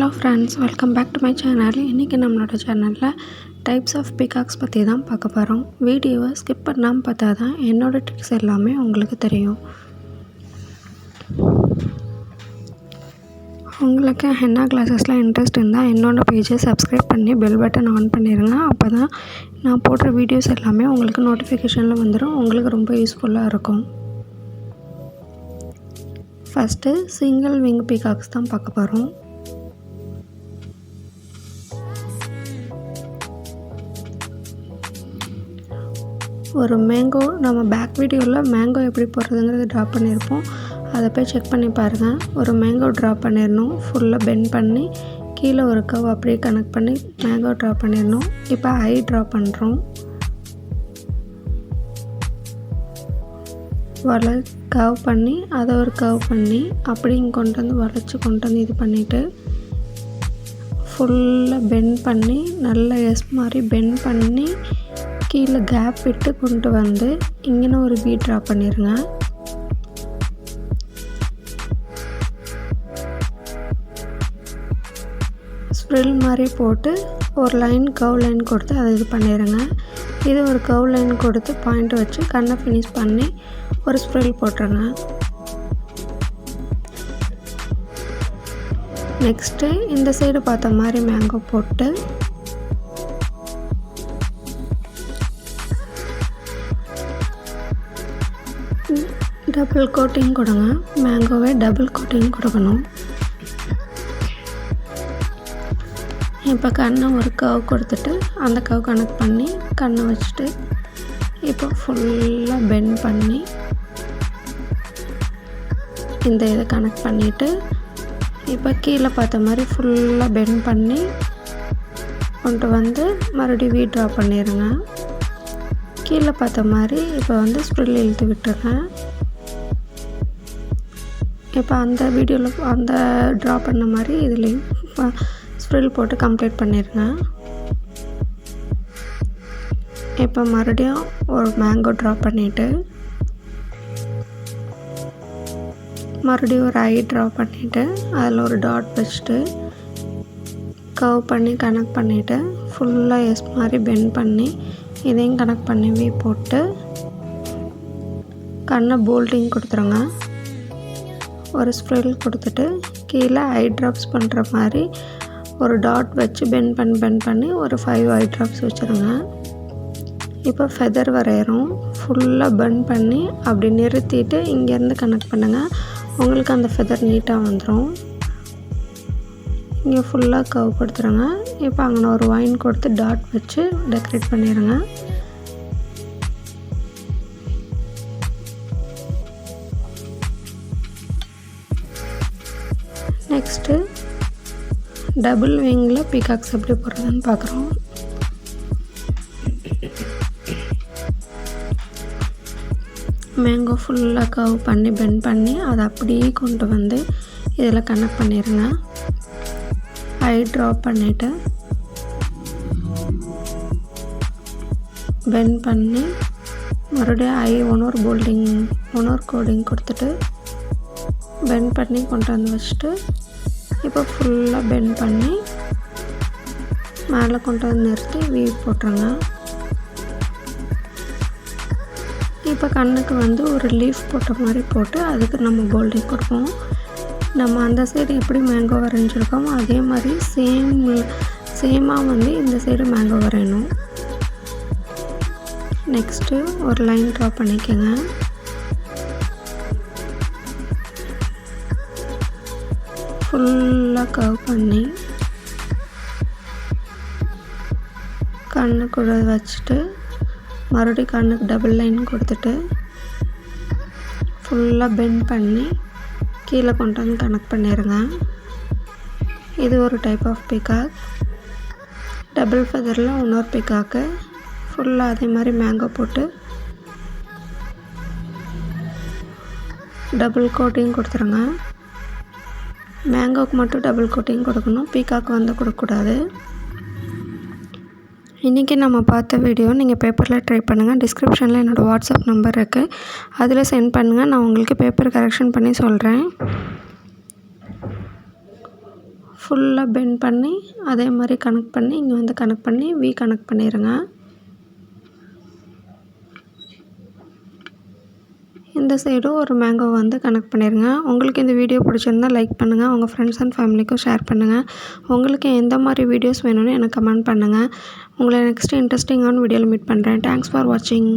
Hello friends, welcome back to my channel. இன்றைக்கி நம்மளோட சேனலில் டைப்ஸ் ஆஃப் பீகாக்ஸ் பற்றி தான் பார்க்க போகிறோம். வீடியோவை ஸ்கிப் பண்ணாமல் பார்த்தா தான் என்னோடய ட்ரிக்ஸ் எல்லாமே உங்களுக்கு தெரியும். உங்களுக்கு ஹென்னா கிளாஸஸில் இன்ட்ரெஸ்ட் இருந்தால் என்னோடய பேஜை சப்ஸ்கிரைப் பண்ணி பெல் பட்டன் ஆன் பண்ணிடுங்க. அப்போ தான் நான் போடுற வீடியோஸ் எல்லாமே உங்களுக்கு நோட்டிஃபிகேஷனில் வந்துடும். உங்களுக்கு ரொம்ப யூஸ்ஃபுல்லாக இருக்கும். ஃபஸ்ட்டு சிங்கிள் விங் பீகாக்ஸ் தான் பார்க்க போகிறோம். ஒரு மேங்கோ நம்ம பேக் வீடியோவில் மேங்கோ எப்படி போடுறதுங்கிறது ட்ரா பண்ணியிருப்போம். அதை போய் செக் பண்ணி பாருங்கள். ஒரு மேங்கோ ட்ரா பண்ணிடணும். ஃபுல்லாக பெண்ட் பண்ணி கீழே ஒரு கவ் அப்படியே கனெக்ட் பண்ணி மேங்கோ ட்ரா பண்ணிடணும். இப்போ ஐ ட்ரா பண்ணுறோம். கவ் பண்ணி அதை ஒரு கவ் பண்ணி அப்படிங்க கொண்டு வந்து கொண்டு வந்து இது பண்ணிவிட்டு ஃபுல்லாக பெண்ட் பண்ணி நல்லா எஸ் மாதிரி பெண்ட் பண்ணி கீழே கேப் விட்டு கொண்டு வந்து இங்கே ஒரு வி ட்ரா பண்ணிடுங்க. ஸ்ப்ரில் மாதிரி போட்டு ஒரு லைன் கவ் லைன் கொடுத்து அதை இது பண்ணிடுங்க. இது ஒரு கவ் லைன் கொடுத்து பாயிண்ட் வச்சு கண்ணை ஃபினிஷ் பண்ணி ஒரு ஸ்ப்ரில் போட்டுருங்க. நெக்ஸ்ட்டு இந்த சைடு பார்த்த மாதிரி மேங்கோ போட்டு டபுள் கோட்டிங் கொடுங்க. மேங்கோவை டபுள் கோட்டிங் கொடுக்கணும். இப்போ கண்ணை ஒரு கவ் கொடுத்துட்டு அந்த கவ் கனெக்ட் பண்ணி கண்ணை வச்சுட்டு இப்போ ஃபுல்லாக பெண்ட் பண்ணி இந்த இதை கனெக்ட் பண்ணிவிட்டு இப்போ கீழே பார்த்த மாதிரி ஃபுல்லாக பெண்ட் பண்ணி கொண்டு வந்து மறுபடியும் வி ட்ரா பண்ணிடுங்க. கீழே பார்த்த மாதிரி இப்போ வந்து ஸ்ப்ரில் இழுத்து விட்டுருங்க. இப்போ அந்த வீடியோவில் அந்த ட்ரா பண்ண மாதிரி இதுலேயும் ஸ்ப்ரில் போட்டு கம்ப்ளீட் பண்ணிடுங்க. இப்போ மறுபடியும் ஒரு மேங்கோ ட்ரா பண்ணிவிட்டு மறுபடியும் ஒரு ஐ ட்ரா பண்ணிவிட்டு அதில் ஒரு டாட் வச்சுட்டு கவ் பண்ணி கனெக்ட் பண்ணிவிட்டு ஃபுல்லாக எஸ் மாதிரி பெண்ட் பண்ணி இதையும் கனெக்ட் பண்ணி வி போட்டு கண்ணை போல்டிங் கொடுத்துருங்க. ஒரு ஸ்ப்ரில் கொடுத்துட்டு கீழே ஐ ட்ராப்ஸ் பண்ணுற மாதிரி ஒரு டாட் வச்சு பெண்ட் பண்ணி ஒரு 5 ஐ ட்ராப்ஸ் வச்சுருங்க. இப்போ ஃபெதர் வரைகிறோம். ஃபுல்லாக பெண்ட் பண்ணி அப்படி நிறுத்திட்டு இங்கேருந்து கனெக்ட் பண்ணுங்கள். உங்களுக்கு அந்த ஃபெதர் நீட்டாக வந்துடும். இங்கே ஃபுல்லாக கவ் கொடுத்துருங்க. இப்போ அங்கே ஒரு வைன் கொடுத்து டாட் வச்சு டெக்கரேட் பண்ணிடுங்க. நெக்ஸ்ட்டு டபுள் விங்கில் பீகாக்ஸ் எப்படி போடுறதுன்னு பார்க்குறோம். மேங்கோ ஃபுல்லாக கவ் பண்ணி பெண்ட் பண்ணி அதை அப்படியே கொண்டு வந்து இதில் கனெக்ட் பண்ணிடுங்க. ஐ ட்ரா பண்ணிவிட்டு பெண்ட் பண்ணி மறுபடியும் ஐ ஒன்னொரு கோடிங் கொடுத்துட்டு பெண்ட் பண்ணி கொண்டு வந்து வச்சுட்டு இப்போ ஃபுல்லாக பெண்ட் பண்ணி மேலே கொண்டு வந்து நிறுத்தி வி போட்டுருங்க. இப்போ கண்ணுக்கு வந்து ஒரு லீஃப் போட்ட மாதிரி போட்டு அதுக்கு நம்ம போல்டிங் கொடுப்போம். நம்ம அந்த சைடு எப்படி மேங்கோ வரைஞ்சிருக்கோமோ அதே மாதிரி சேமாக வந்து இந்த சைடு மேங்கோ வரையணும். நெக்ஸ்ட்டு ஒரு லைன் ட்ரா பண்ணிக்கோங்க. ஃபுல்லாக கவ் பண்ணி கண்ணுக்குள்ள வச்சுட்டு மறுபடியும் கண்ணுக்கு டபுள் லைன் கொடுத்துட்டு ஃபுல்லாக பெண்ட் பண்ணி கீழே கொண்டு வந்து கனெக்ட் பண்ணிடுங்க. இது ஒரு டைப் ஆஃப் பீகாக். டபுள் ஃபெதரில் இன்னொரு பீகாக்கு ஃபுல்லாக அதே மாதிரி மேங்கோ போட்டு டபுள் கோட்டிங் கொடுத்துருங்க. மேங்கோவுக்கு மட்டும் டபுள் கோட்டிங் கொடுக்கணும். பீகாக் வந்து கொடுக்கக்கூடாது. இன்றைக்கி நம்ம பார்த்த வீடியோ நீங்கள் பேப்பரில் ட்ரை பண்ணுங்கள். டிஸ்கிரிப்ஷனில் என்னோடய வாட்ஸ்அப் நம்பர் இருக்குது. அதில் சென்ட் பண்ணுங்கள். நான் உங்களுக்கு பேப்பர் கரெக்ஷன் பண்ணி சொல்கிறேன். ஃபுல்லாக பெண்ட் பண்ணி அதே மாதிரி கனெக்ட் பண்ணி இங்கே வந்து கனெக்ட் பண்ணி வி கனெக்ட் பண்ணிடுங்க. இந்த சைடும் ஒரு மேங்கோ வந்து கனெக்ட் பண்ணிடுங்க. உங்களுக்கு இந்த வீடியோ பிடிச்சிருந்தால் லைக் பண்ணுங்கள், உங்கள் ஃப்ரெண்ட்ஸ் அண்ட் ஃபேமிலிக்கும் ஷேர் பண்ணுங்கள். உங்களுக்கு எந்த மாதிரி வீடியோஸ் வேணும்னு எனக்கு கமெண்ட் பண்ணுங்கள். உங்களை நெக்ஸ்ட் இன்ட்ரெஸ்டிங்கான வீடியோவில் மீட் பண்ணுறேன். தேங்க்ஸ் ஃபார் வாட்சிங்.